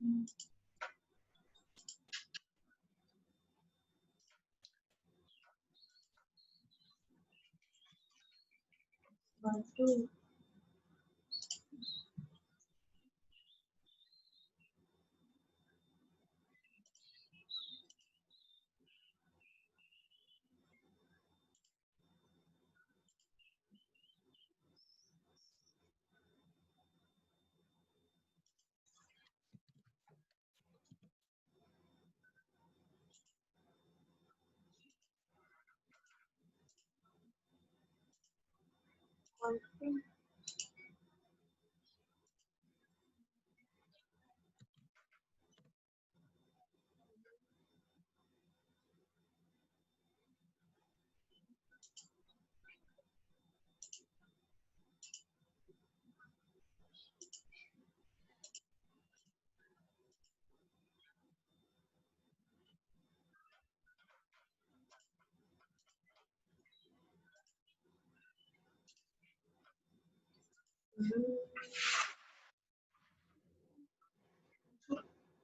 1, 2.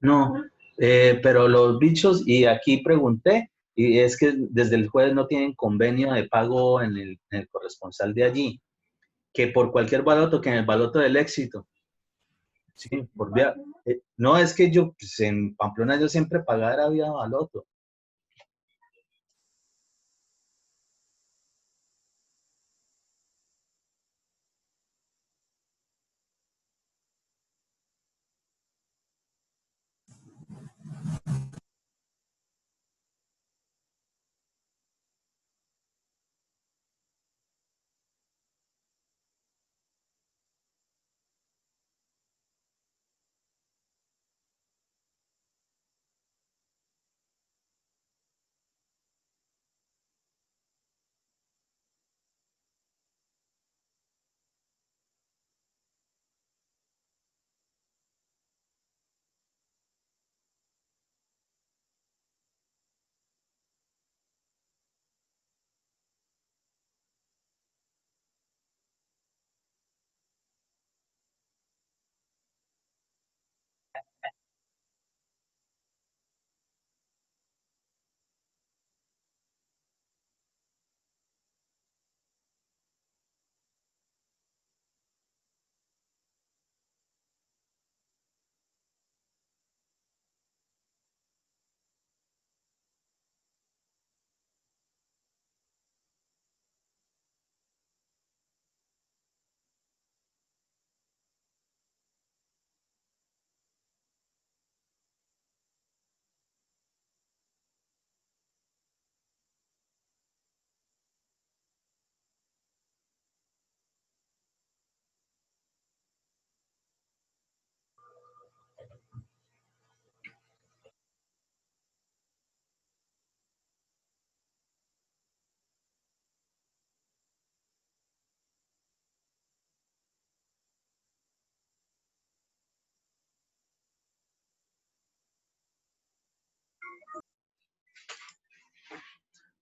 No, pero los bichos, y aquí pregunté, y es que desde el jueves no tienen convenio de pago en el corresponsal de allí, que por cualquier baloto, que en el baloto del éxito. Sí, por vía. No, es que yo, pues en Pamplona yo siempre pagaba vía baloto.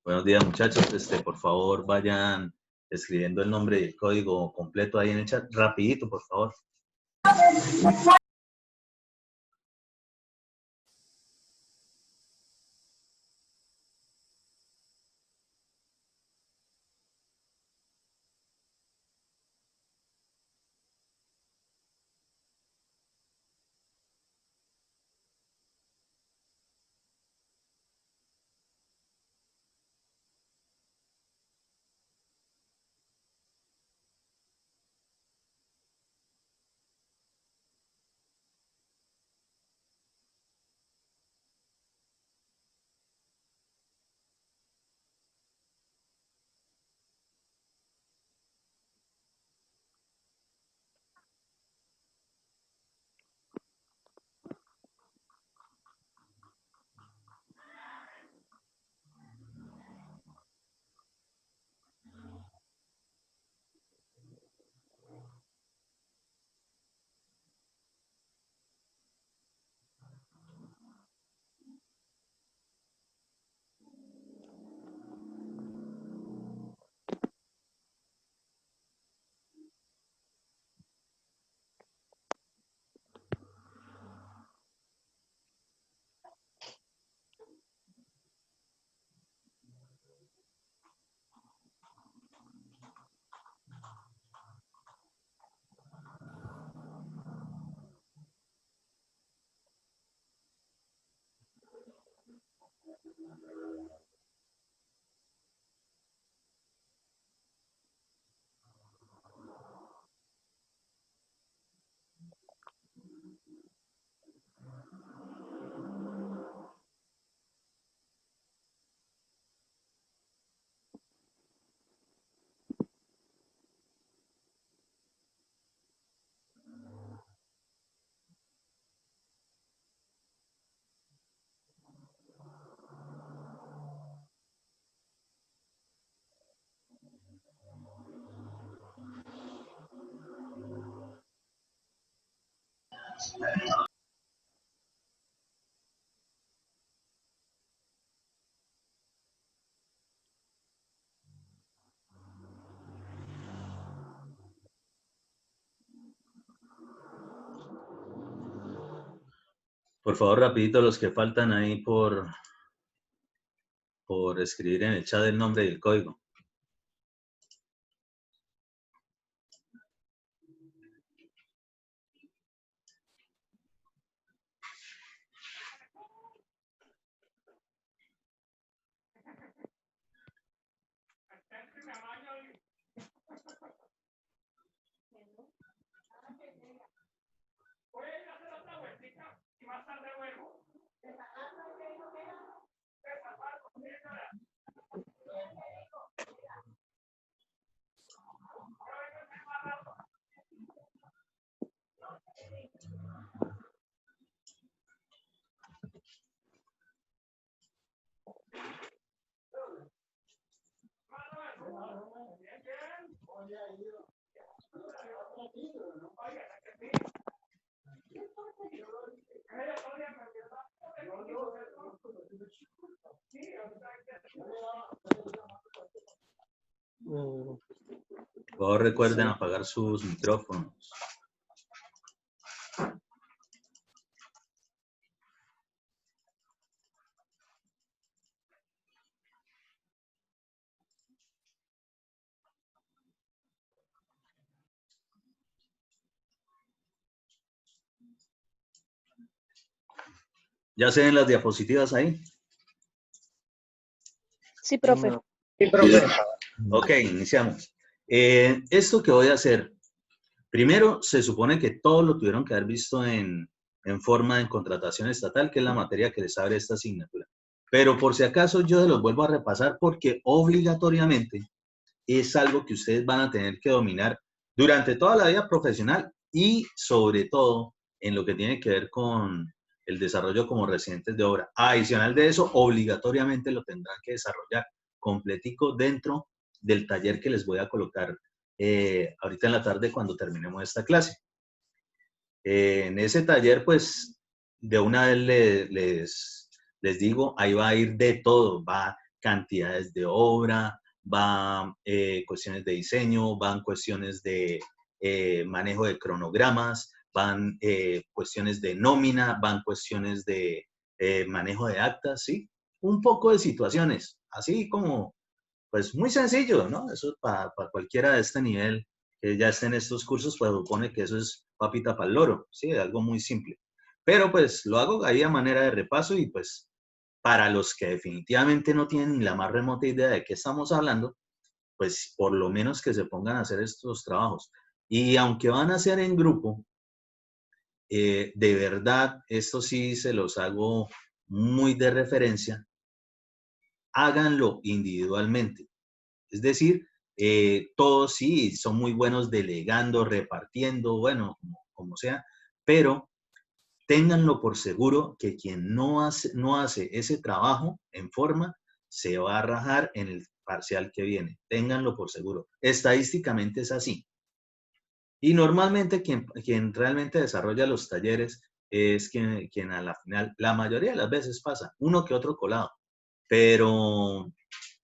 Buenos días, muchachos. Por favor, vayan escribiendo el nombre y el código completo ahí en el chat. Rapidito, por favor. Por favor, rapidito, los que faltan ahí por escribir en el chat el nombre y el código. Por favor, recuerden apagar sus micrófonos. ¿Ya se ven las diapositivas ahí? Sí, profe. Sí, profe. Ok, iniciamos. Esto que voy a hacer, primero se supone que todos lo tuvieron que haber visto en forma de contratación estatal, que es la materia que les abre esta asignatura. Pero por si acaso yo se los vuelvo a repasar porque obligatoriamente es algo que ustedes van a tener que dominar durante toda la vida profesional y sobre todo en lo que tiene que ver con el desarrollo como residentes de obra. Adicional de eso, obligatoriamente lo tendrán que desarrollar completico dentro del taller que les voy a colocar ahorita en la tarde cuando terminemos esta clase. En ese taller, pues, de una vez les digo, ahí va a ir de todo, va cantidades de obra, va cuestiones de diseño, van cuestiones de manejo de cronogramas, van cuestiones de nómina, van cuestiones de manejo de actas, ¿sí? Un poco de situaciones, así como, pues muy sencillo, ¿no? Eso para cualquiera de este nivel que ya esté en estos cursos, pues supone que eso es papita para el loro, ¿sí? Algo muy simple. Pero pues lo hago ahí a manera de repaso y pues para los que definitivamente no tienen ni la más remota idea de qué estamos hablando, pues por lo menos que se pongan a hacer estos trabajos. Y aunque van a hacer en grupo, de verdad, esto sí se los hago muy de referencia, háganlo individualmente. Es decir, todos sí son muy buenos delegando, repartiendo, bueno, como sea, pero ténganlo por seguro que quien no hace ese trabajo en forma se va a rajar en el parcial que viene. Ténganlo por seguro. Estadísticamente es así. Y normalmente quien realmente desarrolla los talleres es quien a la final, la mayoría de las veces pasa, uno que otro colado, pero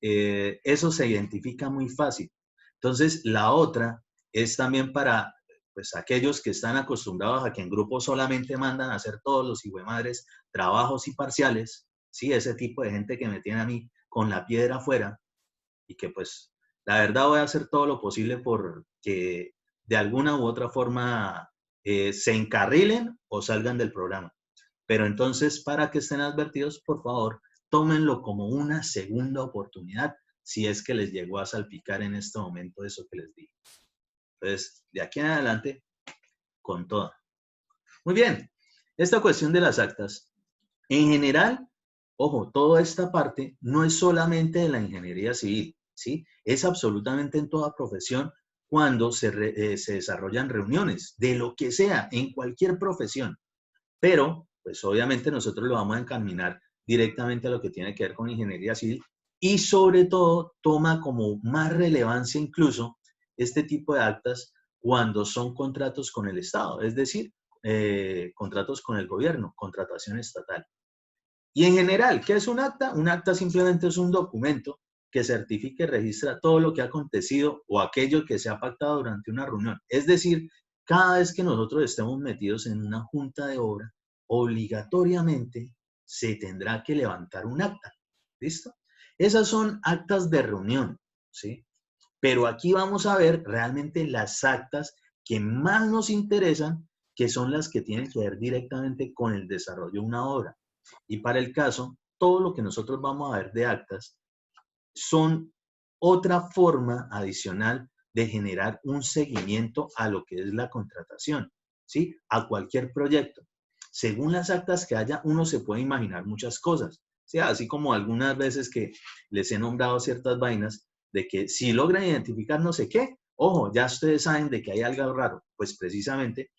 eso se identifica muy fácil. Entonces, la otra es también para pues, aquellos que están acostumbrados a que en grupo solamente mandan a hacer todos los hijuemadres trabajos y parciales, ¿sí? Ese tipo de gente que me tiene a mí con la piedra afuera y que pues la verdad voy a hacer todo lo posible por que de alguna u otra forma se encarrilen o salgan del programa. Pero entonces, para que estén advertidos, por favor, tómenlo como una segunda oportunidad si es que les llegó a salpicar en este momento eso que les dije. Entonces, de aquí en adelante, con toda. Muy bien, esta cuestión de las actas. En general, ojo, toda esta parte no es solamente de la ingeniería civil, ¿sí? Es absolutamente en toda profesión cuando se desarrollan reuniones, de lo que sea, en cualquier profesión. Pero, pues obviamente nosotros lo vamos a encaminar directamente a lo que tiene que ver con ingeniería civil y sobre todo toma como más relevancia incluso este tipo de actas cuando son contratos con el Estado, es decir, contratos con el gobierno, contratación estatal. Y en general, ¿qué es un acta? Un acta simplemente es un documento que certifica y registra todo lo que ha acontecido o aquello que se ha pactado durante una reunión. Es decir, cada vez que nosotros estemos metidos en una junta de obra, obligatoriamente se tendrá que levantar un acta. ¿Listo? Esas son actas de reunión, ¿sí? Pero aquí vamos a ver realmente las actas que más nos interesan, que son las que tienen que ver directamente con el desarrollo de una obra. Y para el caso, todo lo que nosotros vamos a ver de actas son otra forma adicional de generar un seguimiento a lo que es la contratación, ¿sí? A cualquier proyecto. Según las actas que haya, uno se puede imaginar muchas cosas, ¿sí? Así como algunas veces que les he nombrado ciertas vainas de que si logran identificar no sé qué, ojo, ya ustedes saben de que hay algo raro, pues precisamente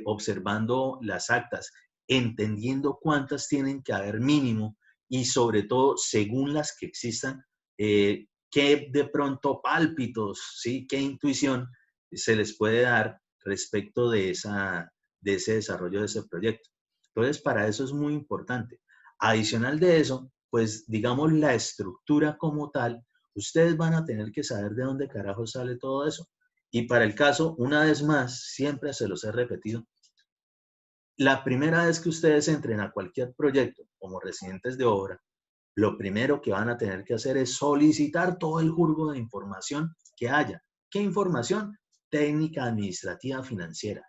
observando las actas, entendiendo cuántas tienen que haber mínimo y sobre todo según las que existan, qué de pronto pálpitos, ¿sí? Qué intuición se les puede dar respecto de ese desarrollo de ese proyecto. Entonces, para eso es muy importante. Adicional de eso, pues digamos la estructura como tal, ustedes van a tener que saber de dónde carajo sale todo eso. Y para el caso, una vez más, siempre se los he repetido, la primera vez que ustedes entren a cualquier proyecto como residentes de obra, lo primero que van a tener que hacer es solicitar todo el jurgo de información que haya. ¿Qué información? Técnica, administrativa, financiera.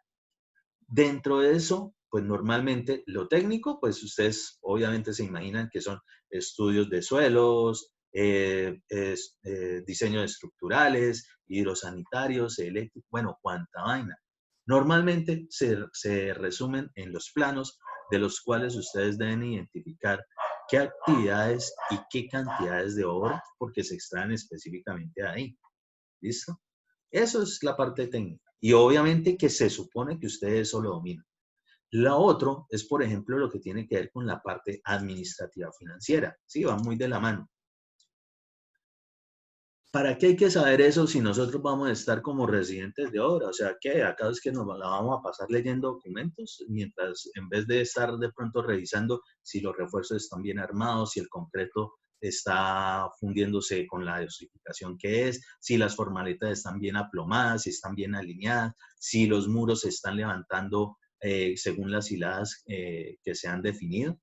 Dentro de eso, pues normalmente lo técnico, pues ustedes obviamente se imaginan que son estudios de suelos, diseños estructurales, hidrosanitarios, eléctricos, bueno, cuánta vaina. Normalmente se resumen en los planos de los cuales ustedes deben identificar qué actividades y qué cantidades de obra, porque se extraen específicamente de ahí. ¿Listo? Eso es la parte técnica. Y obviamente que se supone que ustedes eso lo dominan. La otra es, por ejemplo, lo que tiene que ver con la parte administrativa financiera. Sí, va muy de la mano. ¿Para qué hay que saber eso si nosotros vamos a estar como residentes de obra? O sea, ¿qué? ¿Acaso es que nos la vamos a pasar leyendo documentos mientras, en vez de estar de pronto revisando si los refuerzos están bien armados, si el concreto está fundiéndose con la dosificación que es, si las formaletas están bien aplomadas, si están bien alineadas, si los muros se están levantando según las hiladas que se han definido?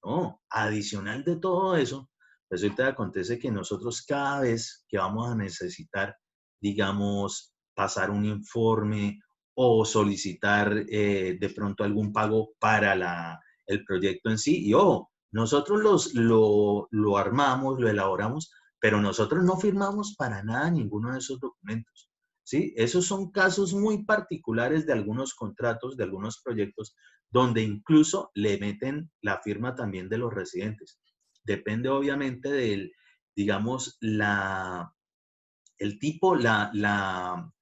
No, adicional de todo eso, resulta que acontece que nosotros cada vez que vamos a necesitar, digamos, pasar un informe o solicitar de pronto algún pago para el proyecto en sí, y ojo, nosotros lo armamos, lo elaboramos, pero nosotros no firmamos para nada ninguno de esos documentos. ¿Sí? Esos son casos muy particulares de algunos contratos, de algunos proyectos, donde incluso le meten la firma también de los residentes. Depende obviamente del, digamos, el tipo, la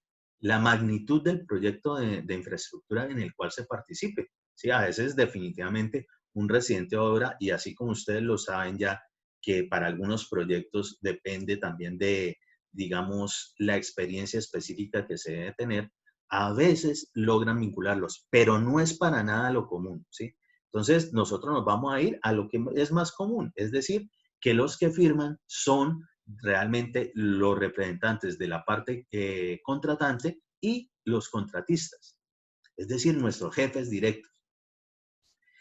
magnitud del proyecto de infraestructura en el cual se participe. Sí, a veces definitivamente un residente de obra, y así como ustedes lo saben ya, que para algunos proyectos depende también de, digamos, la experiencia específica que se debe tener, a veces logran vincularlos, pero no es para nada lo común, ¿sí? Entonces, nosotros nos vamos a ir a lo que es más común, es decir, que los que firman son realmente los representantes de la parte contratante y los contratistas, es decir, nuestros jefes directos.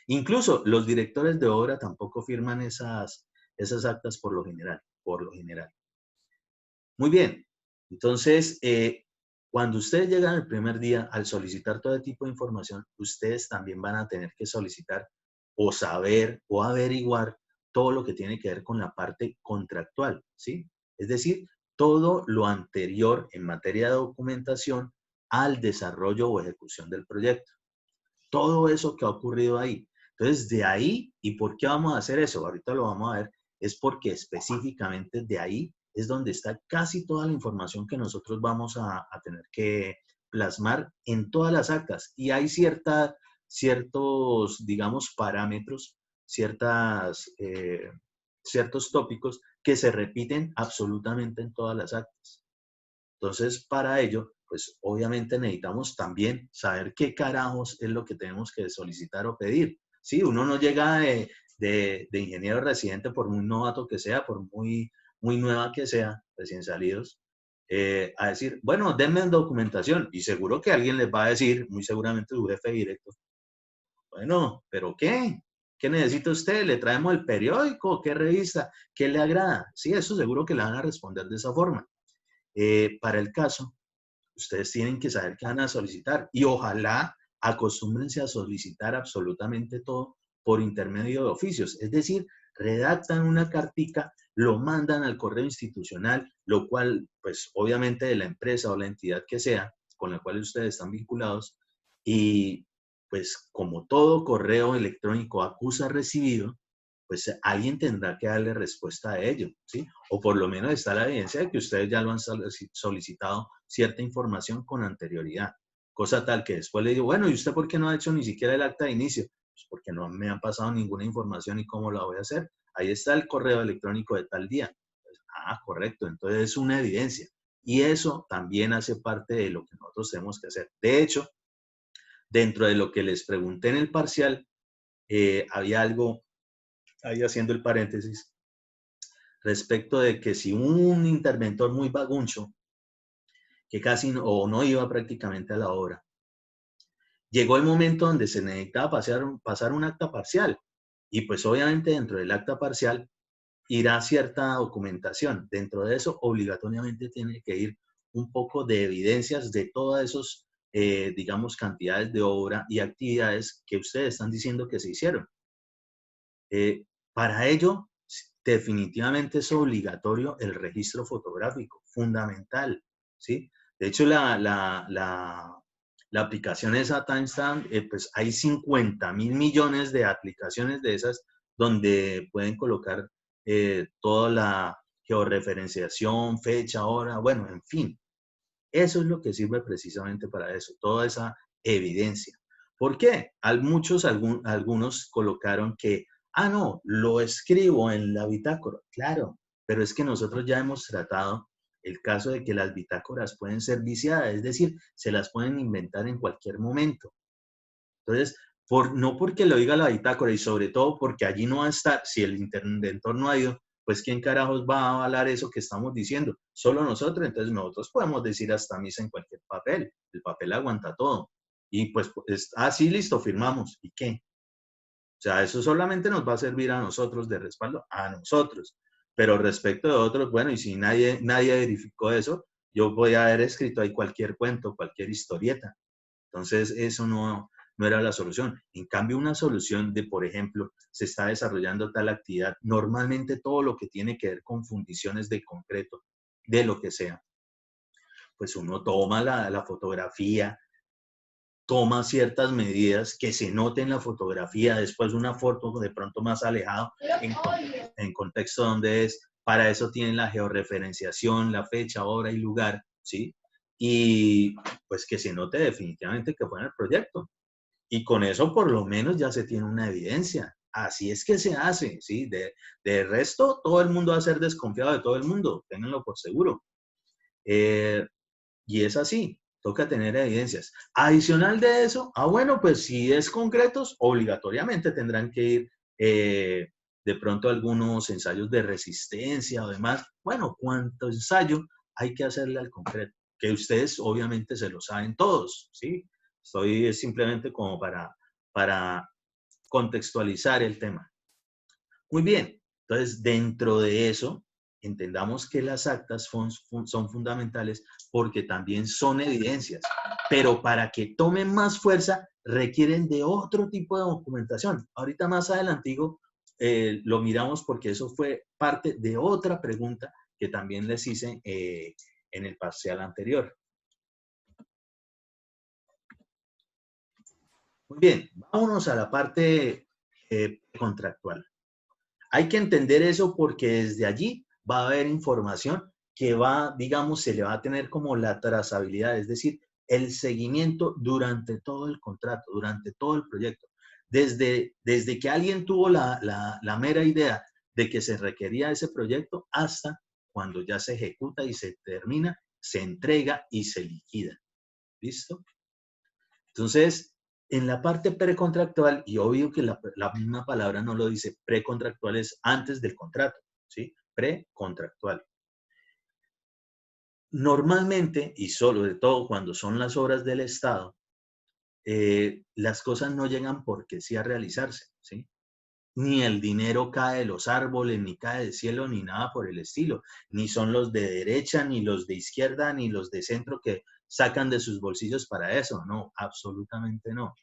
Incluso los directores de obra tampoco firman esas actas por lo general, por lo general. Muy bien, entonces, cuando ustedes llegan el primer día, al solicitar todo tipo de información, ustedes también van a tener que solicitar o saber o averiguar todo lo que tiene que ver con la parte contractual, ¿sí? Es decir, todo lo anterior en materia de documentación al desarrollo o ejecución del proyecto. Todo eso que ha ocurrido ahí. Entonces, de ahí, ¿y por qué vamos a hacer eso? Ahorita lo vamos a ver, es porque específicamente de ahí es donde está casi toda la información que nosotros vamos a tener que plasmar en todas las actas. Y hay ciertos, digamos, parámetros, ciertos tópicos que se repiten absolutamente en todas las actas. Entonces, para ello, pues obviamente necesitamos también saber qué carajos es lo que tenemos que solicitar o pedir. Sí, uno no llega de ingeniero residente, por muy novato que sea, por muy nueva que sea, recién salidos, a decir, bueno, denme documentación. Y seguro que alguien les va a decir, muy seguramente su jefe directo, bueno, ¿pero qué? ¿Qué necesita usted? ¿Le traemos el periódico? ¿Qué revista? ¿Qué le agrada? Sí, eso seguro que le van a responder de esa forma. Para el caso, ustedes tienen que saber qué van a solicitar y ojalá acostúmbrense a solicitar absolutamente todo por intermedio de oficios. Es decir, redactan una cartica, lo mandan al correo institucional, lo cual, pues obviamente de la empresa o la entidad que sea con la cual ustedes están vinculados, y pues como todo correo electrónico acusa recibido, pues alguien tendrá que darle respuesta a ello, ¿sí? O por lo menos está la evidencia de que ustedes ya lo han solicitado cierta información con anterioridad. Cosa tal que después le digo, bueno, ¿y usted por qué no ha hecho ni siquiera el acta de inicio? Pues porque no me han pasado ninguna información y cómo la voy a hacer. Ahí está el correo electrónico de tal día. Pues, correcto, entonces es una evidencia. Y eso también hace parte de lo que nosotros tenemos que hacer. De hecho, dentro de lo que les pregunté en el parcial, había algo, ahí haciendo el paréntesis, respecto de que si un interventor muy vaguncho, que casi o no iba prácticamente a la obra, llegó el momento donde se necesitaba pasar un acta parcial. Y pues obviamente dentro del acta parcial irá cierta documentación. Dentro de eso obligatoriamente tiene que ir un poco de evidencias de todas esos, digamos, cantidades de obra y actividades que ustedes están diciendo que se hicieron. Para ello, definitivamente es obligatorio el registro fotográfico, fundamental, ¿sí? De hecho, la aplicación esa Timestamp, pues hay 50.000 millones de aplicaciones de esas donde pueden colocar toda la georreferenciación, fecha, hora, bueno, en fin. Eso es lo que sirve precisamente para eso, toda esa evidencia. ¿Por qué? Algunos colocaron que, no, lo escribo en la bitácora. Claro, pero es que nosotros ya hemos tratado el caso de que las bitácoras pueden ser viciadas, es decir, se las pueden inventar en cualquier momento. Entonces, no porque lo diga la bitácora y sobre todo porque allí no va a estar, si el interventor no ha ido, pues ¿quién carajos va a avalar eso que estamos diciendo? Solo nosotros, entonces nosotros podemos decir hasta misa en cualquier papel, el papel aguanta todo. Y pues, sí, listo, firmamos. ¿Y qué? O sea, eso solamente nos va a servir a nosotros de respaldo, a nosotros. Pero respecto de otros, bueno, y si nadie verificó eso, yo voy a haber escrito ahí cualquier cuento, cualquier historieta. Entonces, eso no era la solución. En cambio, una solución de, por ejemplo, se está desarrollando tal actividad, normalmente todo lo que tiene que ver con fundiciones de concreto, de lo que sea, pues uno toma la fotografía, toma ciertas medidas que se note en la fotografía, después una foto de pronto más alejado en contexto donde es, para eso tienen la georreferenciación, la fecha, hora y lugar, ¿sí? Y pues que se note definitivamente que fue en el proyecto. Y con eso por lo menos ya se tiene una evidencia. Así es que se hace, ¿sí? De resto, todo el mundo va a ser desconfiado de todo el mundo, ténganlo por seguro. Y es así, toca tener evidencias. Adicional de eso, bueno, pues si es concretos, obligatoriamente tendrán que ir de pronto algunos ensayos de resistencia o demás. Bueno, ¿cuánto ensayo hay que hacerle al concreto? Que ustedes obviamente se lo saben todos, ¿sí? Estoy simplemente como para contextualizar el tema. Muy bien, entonces dentro de eso, entendamos que las actas son fundamentales porque también son evidencias, pero para que tomen más fuerza requieren de otro tipo de documentación. Ahorita más adelantigo lo miramos porque eso fue parte de otra pregunta que también les hice en el parcial anterior. Muy bien, vámonos a la parte contractual. Hay que entender eso porque desde allí va a haber información que va, digamos, se le va a tener como la trazabilidad, es decir, el seguimiento durante todo el contrato, durante todo el proyecto. Desde que alguien tuvo la mera idea de que se requería ese proyecto hasta cuando ya se ejecuta y se termina, se entrega y se liquida. ¿Listo? Entonces, en la parte precontractual, y obvio que la misma palabra no lo dice, precontractual es antes del contrato, ¿sí? Precontractual. Normalmente, y sobre todo cuando son las obras del Estado, las cosas no llegan porque sí a realizarse, ¿sí? Ni el dinero cae de los árboles, ni cae del cielo, ni nada por el estilo. Ni son los de derecha, ni los de izquierda, ni los de centro que sacan de sus bolsillos para eso. No, absolutamente no.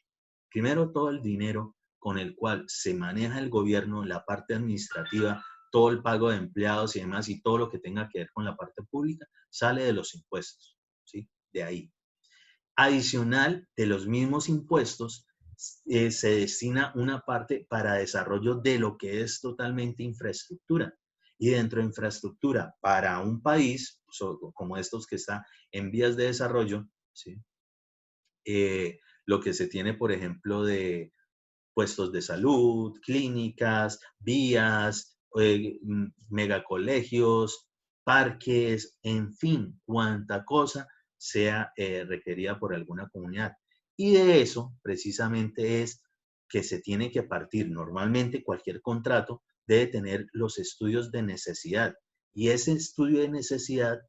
Primero, todo el dinero con el cual se maneja el gobierno, la parte administrativa, todo el pago de empleados y demás, y todo lo que tenga que ver con la parte pública, sale de los impuestos, ¿sí? De ahí. Adicional de los mismos impuestos, se destina una parte para desarrollo de lo que es totalmente infraestructura. Y dentro de infraestructura para un país, como estos que está en vías de desarrollo, ¿sí? Lo que se tiene, por ejemplo, de puestos de salud, clínicas, vías, megacolegios, parques, en fin, cuanta cosa sea requerida por alguna comunidad. Y de eso, precisamente, es que se tiene que partir. Normalmente, cualquier contrato debe tener los estudios de necesidad. Y ese estudio de necesidad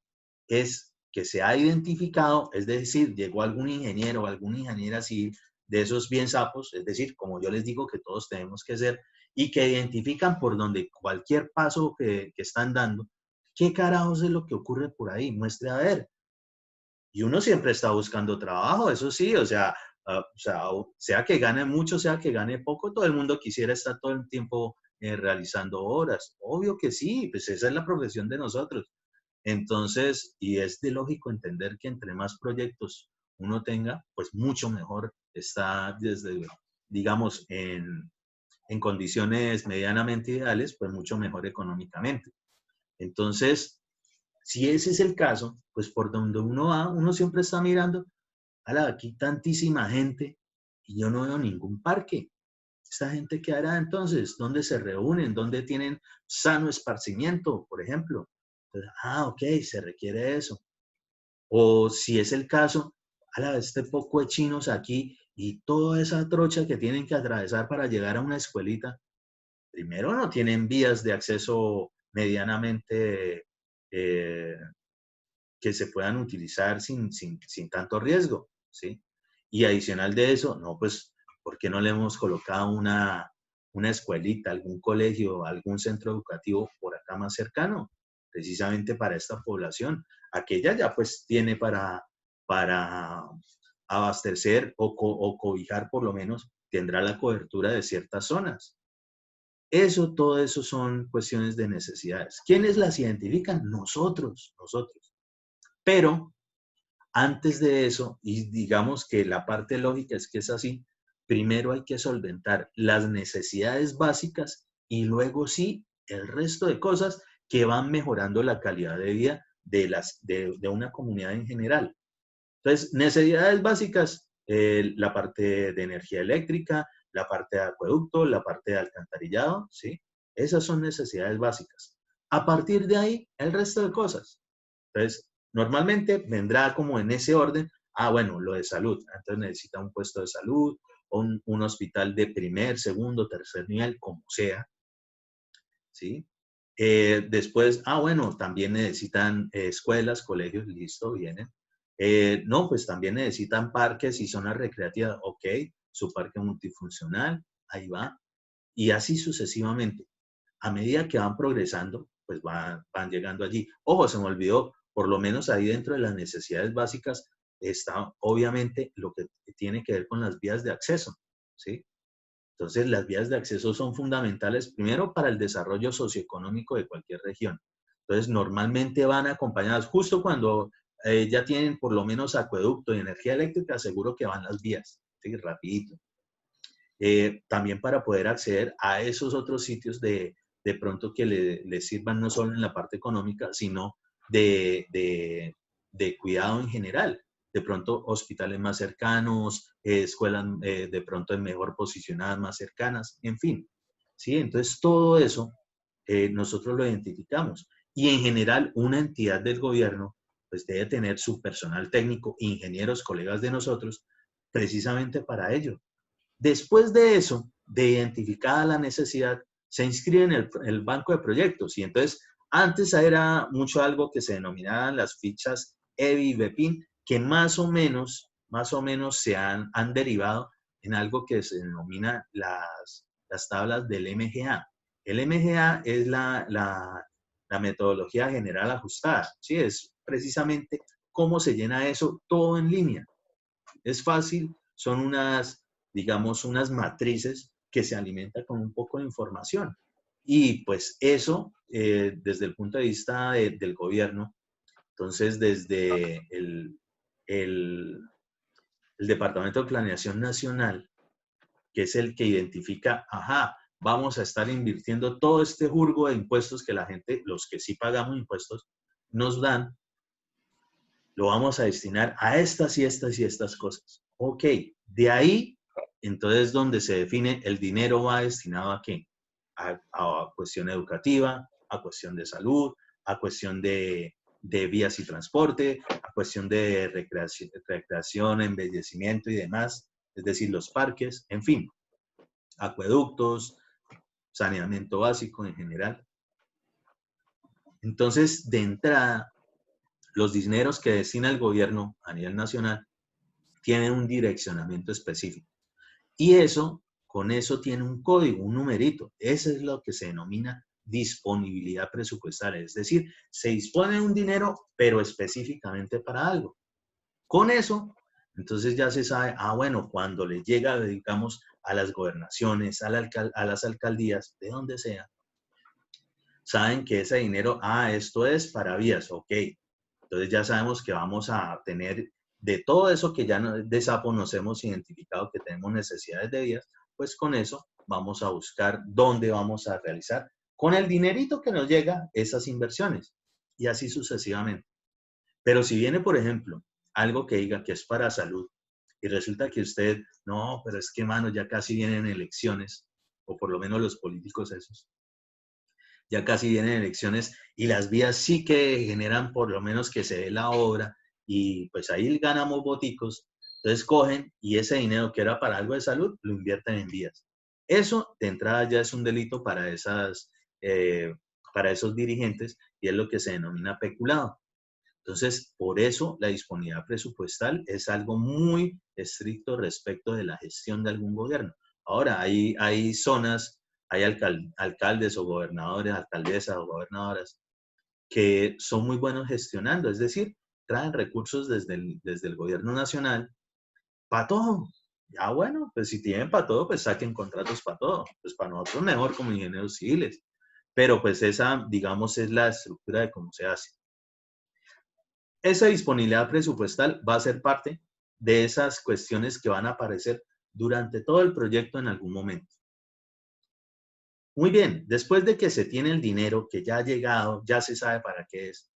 es que se ha identificado, es decir, llegó algún ingeniero o alguna ingeniera civil de esos bien sapos, es decir, como yo les digo que todos tenemos que ser, y que identifican por donde cualquier paso que están dando, ¿qué carajos es lo que ocurre por ahí? Muestre a ver. Y uno siempre está buscando trabajo, eso sí, o sea, sea que gane mucho, sea que gane poco, todo el mundo quisiera estar todo el tiempo realizando horas. Obvio que sí, pues esa es la profesión de nosotros. Entonces, y es de lógico entender que entre más proyectos uno tenga, pues mucho mejor está desde, digamos, en condiciones medianamente ideales, pues mucho mejor económicamente. Entonces, si ese es el caso, pues por donde uno va, uno siempre está mirando, ala, aquí tantísima gente y yo no veo ningún parque. ¿Esta gente qué hará entonces? ¿Dónde se reúnen? ¿Dónde tienen sano esparcimiento, por ejemplo? Entonces, ok, se requiere eso. O si es el caso, ala, este poco de chinos aquí y toda esa trocha que tienen que atravesar para llegar a una escuelita, primero no tienen vías de acceso medianamente que se puedan utilizar sin tanto riesgo, ¿sí? Y adicional de eso, no, pues, ¿por qué no le hemos colocado una escuelita, algún colegio, algún centro educativo por acá más cercano? Precisamente para esta población. Aquella ya pues tiene para abastecer o cobijar por lo menos, tendrá la cobertura de ciertas zonas. Todo eso son cuestiones de necesidades. ¿Quiénes las identifican? Nosotros. Pero antes de eso, y digamos que la parte lógica es que es así, primero hay que solventar las necesidades básicas y luego sí el resto de cosas que van mejorando la calidad de vida de una comunidad en general. Entonces, necesidades básicas, la parte de energía eléctrica, la parte de acueducto, la parte de alcantarillado, ¿sí? Esas son necesidades básicas. A partir de ahí, el resto de cosas. Entonces, normalmente vendrá como en ese orden, bueno, lo de salud. Entonces necesita un puesto de salud, un hospital de primer, segundo, tercer nivel, como sea, ¿sí? Después, bueno, también necesitan escuelas, colegios, listo, vienen. No, pues también necesitan parques y zonas recreativas, ok, su parque multifuncional, ahí va. Y así sucesivamente. A medida que van progresando, pues van llegando allí. Ojo, se me olvidó, por lo menos ahí dentro de las necesidades básicas está obviamente lo que tiene que ver con las vías de acceso, ¿sí? Entonces, las vías de acceso son fundamentales, primero, para el desarrollo socioeconómico de cualquier región. Entonces, normalmente van acompañadas, justo cuando ya tienen por lo menos acueducto y energía eléctrica, seguro que van las vías, ¿sí? Rapidito. También para poder acceder a esos otros sitios de pronto que le sirvan no solo en la parte económica, sino de cuidado en general. De pronto hospitales más cercanos, escuelas de pronto mejor posicionadas, más cercanas, en fin. ¿Sí? Entonces todo eso nosotros lo identificamos. Y en general una entidad del gobierno pues debe tener su personal técnico, ingenieros, colegas de nosotros, precisamente para ello. Después de eso, de identificada la necesidad, se inscribe en el banco de proyectos. Y entonces, antes era mucho algo que se denominaban las fichas EBI y BEPIN, que más o menos se han derivado en algo que se denomina las tablas del MGA. El MGA es la metodología general ajustada, ¿sí? Es precisamente cómo se llena eso todo en línea. Es fácil, son unas, digamos, unas matrices que se alimentan con un poco de información. Y pues eso, desde el punto de vista del gobierno, entonces desde el Departamento de Planeación Nacional, que es el que identifica, ajá, vamos a estar invirtiendo todo este jurgo de impuestos que la gente, los que sí pagamos impuestos, nos dan, lo vamos a destinar a estas y estas y estas cosas. Ok, de ahí, entonces, donde se define el dinero va destinado a qué? A cuestión educativa, a cuestión de salud, a cuestión de vías y transporte, a cuestión de recreación, embellecimiento y demás, es decir, los parques, en fin, acueductos, saneamiento básico en general. Entonces, de entrada, los dineros que destina el gobierno a nivel nacional tienen un direccionamiento específico. Y eso, con eso tiene un código, un numerito. Eso es lo que se denomina disponibilidad presupuestaria. Es decir, se dispone de un dinero, pero específicamente para algo. Con eso, entonces ya se sabe, bueno, cuando le llega, digamos, a las gobernaciones, a las alcaldías, de donde sea, saben que ese dinero, esto es para vías, ok. Entonces ya sabemos que vamos a tener de todo eso que ya de Sapo nos hemos identificado que tenemos necesidades de vías, pues con eso vamos a buscar dónde vamos a realizar con el dinerito que nos llega esas inversiones y así sucesivamente. Pero si viene, por ejemplo, algo que diga que es para salud y resulta que usted, no, pero es que, mano, ya casi vienen elecciones, o por lo menos los políticos esos, ya casi vienen elecciones y las vías sí que generan por lo menos que se dé la obra y pues ahí ganamos boticos. Entonces cogen y ese dinero que era para algo de salud lo invierten en vías. Eso de entrada ya es un delito para esos dirigentes y es lo que se denomina peculado. Entonces, por eso la disponibilidad presupuestal es algo muy estricto respecto de la gestión de algún gobierno. Ahora, hay zonas, hay alcaldes o gobernadores, alcaldesas o gobernadoras que son muy buenos gestionando, es decir, traen recursos desde el gobierno nacional para todo. Ya bueno, pues si tienen para todo, pues saquen contratos para todo. Pues para nosotros mejor como ingenieros civiles. Pero pues esa, digamos, es la estructura de cómo se hace. Esa disponibilidad presupuestal va a ser parte de esas cuestiones que van a aparecer durante todo el proyecto en algún momento. Muy bien, después de que se tiene el dinero que ya ha llegado, ya se sabe para qué es,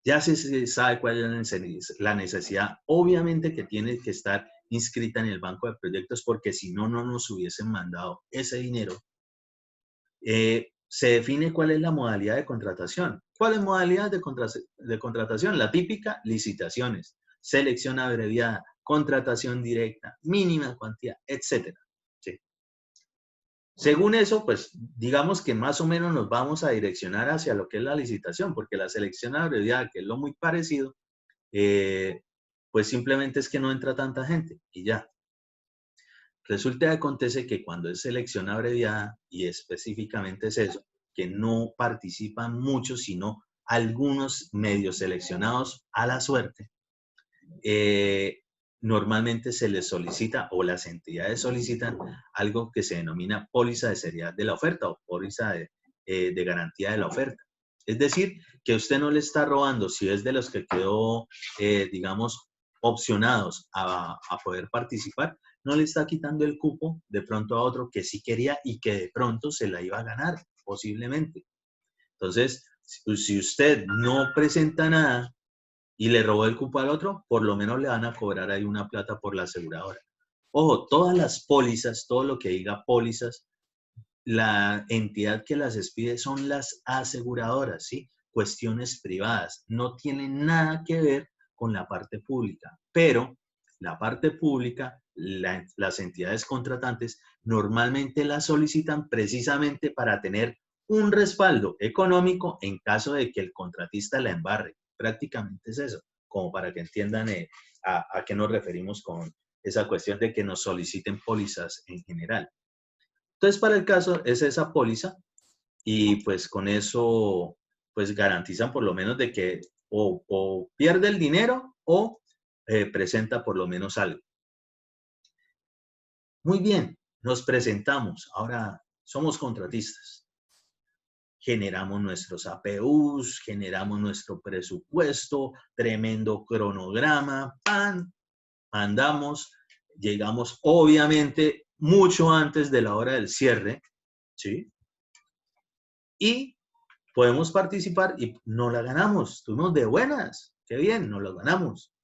ya se sabe cuál es la necesidad, obviamente que tiene que estar inscrita en el banco de proyectos porque si no, no nos hubiesen mandado ese dinero. Se define cuál es la modalidad de contratación. ¿Cuál es modalidad de contratación? La típica, licitaciones, selección abreviada, contratación directa, mínima cuantía, etc. ¿Sí? Según eso, pues digamos que más o menos nos vamos a direccionar hacia lo que es la licitación, porque la selección abreviada, que es lo muy parecido, pues simplemente es que no entra tanta gente y ya. Resulta que acontece que cuando es selección abreviada, y específicamente es eso, que no participan muchos, sino algunos medios seleccionados a la suerte, normalmente se les solicita o las entidades solicitan algo que se denomina póliza de seriedad de la oferta o póliza de garantía de la oferta. Es decir, que usted no le está robando, si es de los que quedó, digamos, opcionados a poder participar, no le está quitando el cupo de pronto a otro que sí quería y que de pronto se la iba a ganar, posiblemente. Entonces, si usted no presenta nada y le robó el cupo al otro, por lo menos le van a cobrar ahí una plata por la aseguradora. Ojo, todas las pólizas, todo lo que diga pólizas, la entidad que las expide son las aseguradoras, ¿sí? cuestiones privadas, no tienen nada que ver con la parte pública, pero la parte pública, las entidades contratantes normalmente la solicitan precisamente para tener un respaldo económico en caso de que el contratista la embarre. Prácticamente es eso, como para que entiendan a qué nos referimos con esa cuestión de que nos soliciten pólizas en general. Entonces, para el caso es esa póliza y pues con eso pues garantizan por lo menos de que o pierde el dinero o presenta por lo menos algo. Muy bien, nos presentamos. Ahora somos contratistas. Generamos nuestros APUs, generamos nuestro presupuesto, tremendo cronograma, ¡pam! Mandamos, llegamos obviamente mucho antes de la hora del cierre, ¿sí? Y podemos participar y no la ganamos. Estuvimos de buenas. Qué bien, no lo ganamos.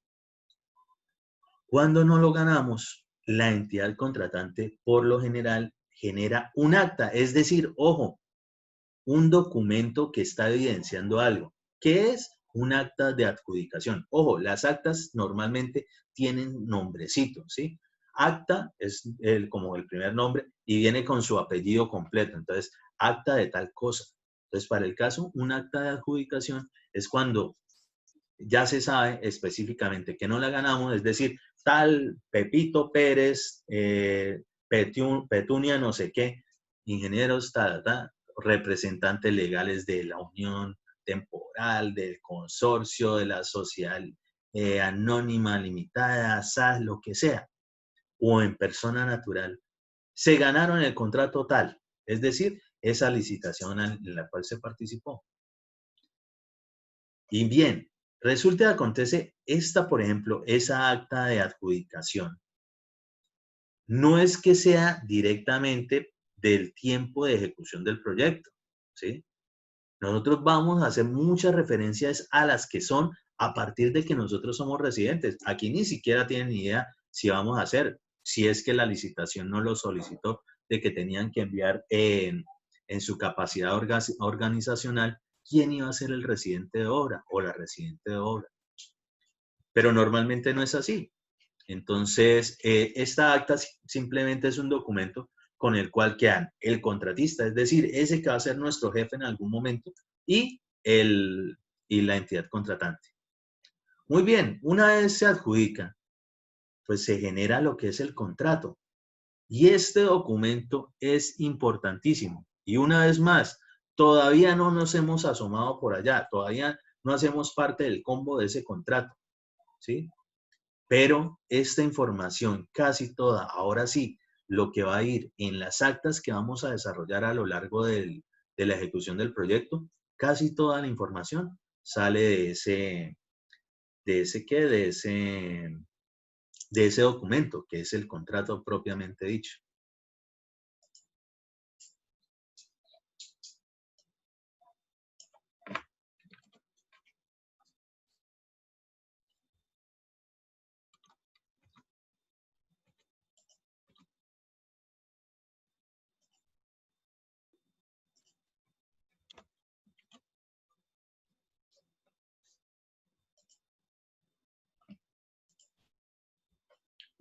Cuando no lo ganamos, la entidad contratante por lo general genera un acta, es decir, ojo, un documento que está evidenciando algo. ¿Qué es? Un acta de adjudicación. Ojo, las actas normalmente tienen nombrecito, ¿sí? Acta es como el primer nombre y viene con su apellido completo. Entonces, acta de tal cosa. Entonces, para el caso, un acta de adjudicación es cuando ya se sabe específicamente que no la ganamos, es decir, tal Pepito Pérez, Petunia no sé qué, ingenieros, representantes legales de la unión temporal, del consorcio, de la sociedad anónima limitada, SAS, lo que sea, o en persona natural, se ganaron el contrato tal, es decir, esa licitación en la cual se participó. Y bien, resulta que acontece esta, por ejemplo, esa acta de adjudicación. No es que sea directamente del tiempo de ejecución del proyecto, ¿sí? Nosotros vamos a hacer muchas referencias a las que son a partir de que nosotros somos residentes. Aquí ni siquiera tienen ni idea si vamos a hacer, si es que la licitación no lo solicitó, de que tenían que enviar en su capacidad organizacional quién iba a ser el residente de obra o la residente de obra. Pero normalmente no es así. Entonces, esta acta simplemente es un documento con el cual quedan el contratista, es decir, ese que va a ser nuestro jefe en algún momento, y la entidad contratante. Muy bien, una vez se adjudica, pues se genera lo que es el contrato. Y este documento es importantísimo. Y una vez más, todavía no nos hemos asomado por allá, todavía no hacemos parte del combo de ese contrato, ¿sí? Pero esta información, casi toda, ahora sí, lo que va a ir en las actas que vamos a desarrollar a lo largo de la ejecución del proyecto, casi toda la información sale de ese documento, que es el contrato propiamente dicho.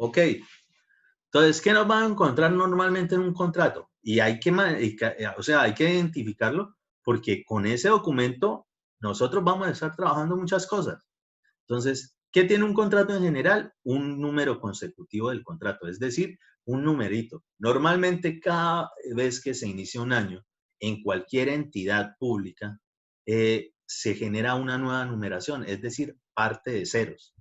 Ok, entonces, ¿qué nos van a encontrar normalmente en un contrato? Y hay que, o sea, hay que identificarlo porque con ese documento nosotros vamos a estar trabajando muchas cosas. Entonces, ¿qué tiene un contrato en general? Un número consecutivo del contrato, es decir, un numerito. Normalmente cada vez que se inicia un año en cualquier entidad pública, se genera una nueva numeración, es decir, parte de ceros.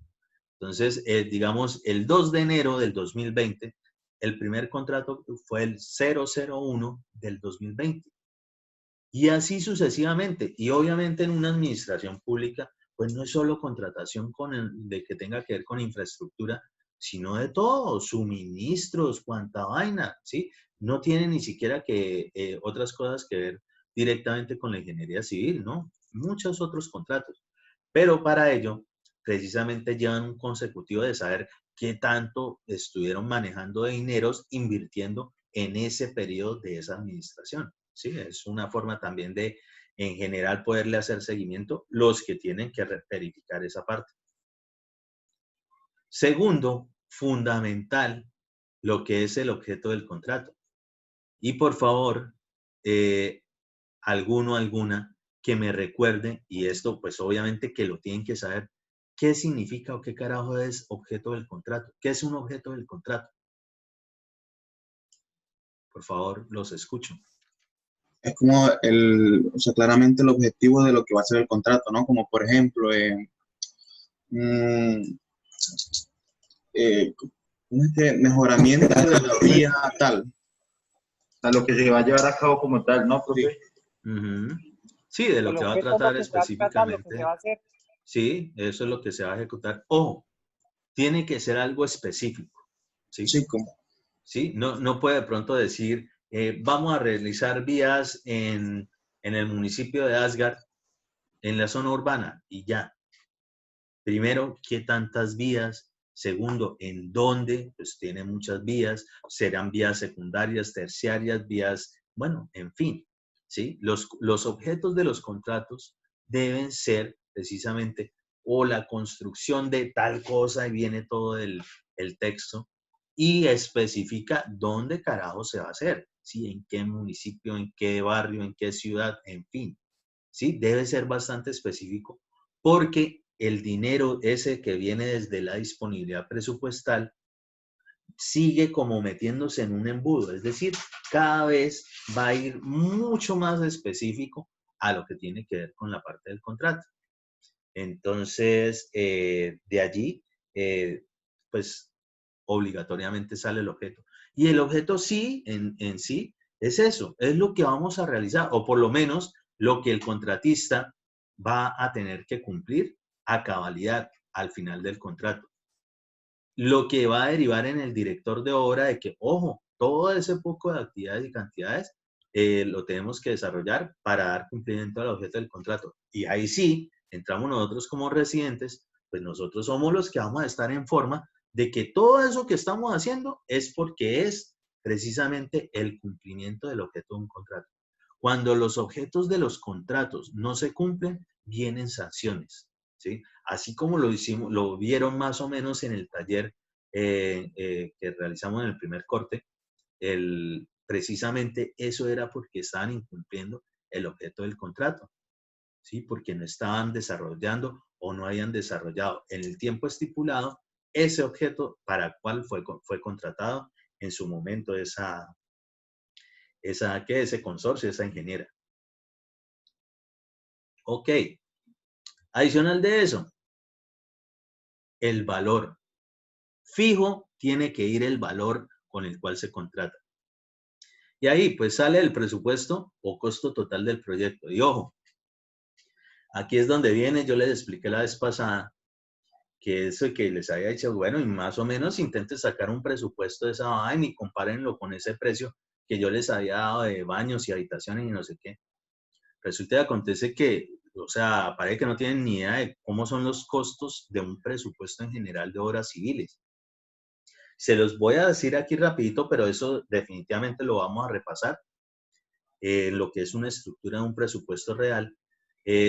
Entonces, digamos, el 2 de enero del 2020, el primer contrato fue el 001 del 2020. Y así sucesivamente. Y obviamente en una administración pública, pues no es solo contratación de que tenga que ver con infraestructura, sino de todo, suministros, cuanta vaina, ¿sí? No tiene ni siquiera que otras cosas que ver directamente con la ingeniería civil, ¿no? Muchos otros contratos. Pero para ello, precisamente llevan un consecutivo de saber qué tanto estuvieron manejando de dineros invirtiendo en ese periodo de esa administración, ¿sí? Es una forma también de, en general, poderle hacer seguimiento los que tienen que verificar esa parte. Segundo, fundamental, lo que es el objeto del contrato. Y por favor, alguno, alguna, que me recuerde, y esto pues obviamente que lo tienen que saber, ¿qué significa o qué carajo es objeto del contrato? ¿Qué es un objeto del contrato? Por favor, los escucho. Es como o sea, claramente el objetivo de lo que va a ser el contrato, ¿no? Como por ejemplo, mm, ¿cómo es que? Mejoramiento de la vía tal. A lo que se va a llevar a cabo como tal, ¿no, profe? Sí, sí, de lo El que va a objeto es lo tratar que se va a tratar, lo que específicamente. se va a hacer. Sí, eso es lo que se va a ejecutar. Ojo, tiene que ser algo específico. Sí, Sí, como. ¿sí? No puede de pronto decir, vamos a realizar vías en el municipio de Asgard, en la zona urbana, y ya. Primero, ¿qué tantas vías? Segundo, ¿en dónde? Pues tiene muchas vías, serán vías secundarias, terciarias, vías, bueno, en fin, ¿sí? Los objetos de los contratos deben ser precisamente o la construcción de tal cosa, y viene todo el texto, y especifica dónde carajo se va a hacer, ¿sí? En qué municipio, en qué barrio, en qué ciudad, en fin, ¿sí? Debe ser bastante específico porque el dinero ese que viene desde la disponibilidad presupuestal sigue como metiéndose en un embudo, es decir, cada vez va a ir mucho más específico a lo que tiene que ver con la parte del contrato. Entonces, de allí, pues obligatoriamente sale el objeto. Y el objeto sí, en sí, es eso, es lo que vamos a realizar, o por lo menos lo que el contratista va a tener que cumplir a cabalidad al final del contrato. Lo que va a derivar en el director de obra de que, ojo, todo ese poco de actividades y cantidades lo tenemos que desarrollar para dar cumplimiento al objeto del contrato. Y ahí sí, entramos nosotros como residentes, pues nosotros somos los que vamos a estar en forma de que todo eso que estamos haciendo es porque es precisamente el cumplimiento del objeto de un contrato. Cuando los objetos de los contratos no se cumplen, vienen sanciones, ¿sí? Así como lo hicimos, lo vieron más o menos en el taller que realizamos en el primer corte, precisamente eso era porque estaban incumpliendo el objeto del contrato, ¿sí? Porque no estaban desarrollando o no habían desarrollado en el tiempo estipulado ese objeto para el cual fue contratado en su momento ese consorcio, esa ingeniera. Ok. Adicional de eso, el valor. Fijo tiene que ir el valor con el cual se contrata. Y ahí pues sale el presupuesto o costo total del proyecto. Y ojo, aquí es donde viene, yo les expliqué la vez pasada, que eso que les había dicho, bueno, y más o menos intenten sacar un presupuesto de esa vaina y compárenlo con ese precio que yo les había dado de baños y habitaciones y no sé qué. Resulta y acontece que, o sea, parece que no tienen ni idea de cómo son los costos de un presupuesto en general de obras civiles. Se los voy a decir aquí rapidito, pero eso definitivamente lo vamos a repasar. Lo que es una estructura de un presupuesto real.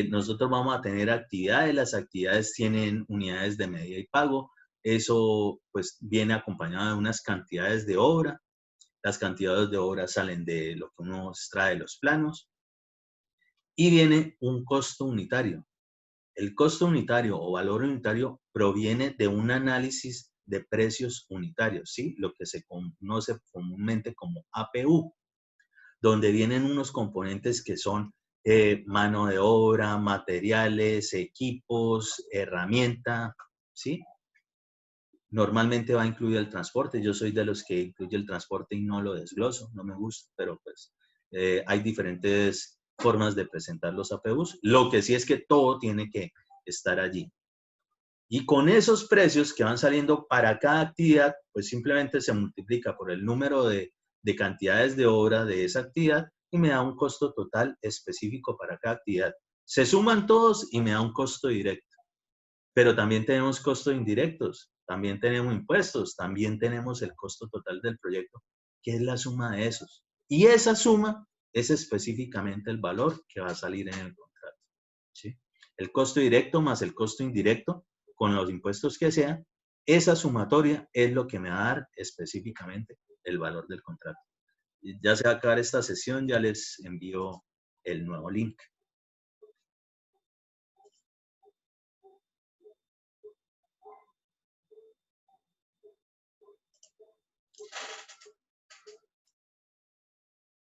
Nosotros vamos a tener actividades, las actividades tienen unidades de medida y pago, eso pues viene acompañado de unas cantidades de obra, las cantidades de obra salen de lo que uno extrae de los planos y viene un costo unitario. El costo unitario o valor unitario proviene de un análisis de precios unitarios, ¿sí? Lo que se conoce comúnmente como APU, donde vienen unos componentes que son mano de obra, materiales, equipos, herramienta, ¿sí? Normalmente va incluido el transporte. Yo soy de los que incluye el transporte y no lo desgloso, no me gusta, pero pues hay diferentes formas de presentar los APUs. Lo que sí es que todo tiene que estar allí. Y con esos precios que van saliendo para cada actividad, pues simplemente se multiplica por el número de cantidades de obra de esa actividad y me da un costo total específico para cada actividad. Se suman todos y me da un costo directo. Pero también tenemos costos indirectos, también tenemos impuestos, también tenemos el costo total del proyecto, que es la suma de esos. Y esa suma es específicamente el valor que va a salir en el contrato, ¿sí? El costo directo más el costo indirecto, con los impuestos que sean, esa sumatoria es lo que me va a dar específicamente el valor del contrato. Ya se va a acabar esta sesión, ya les envío el nuevo link.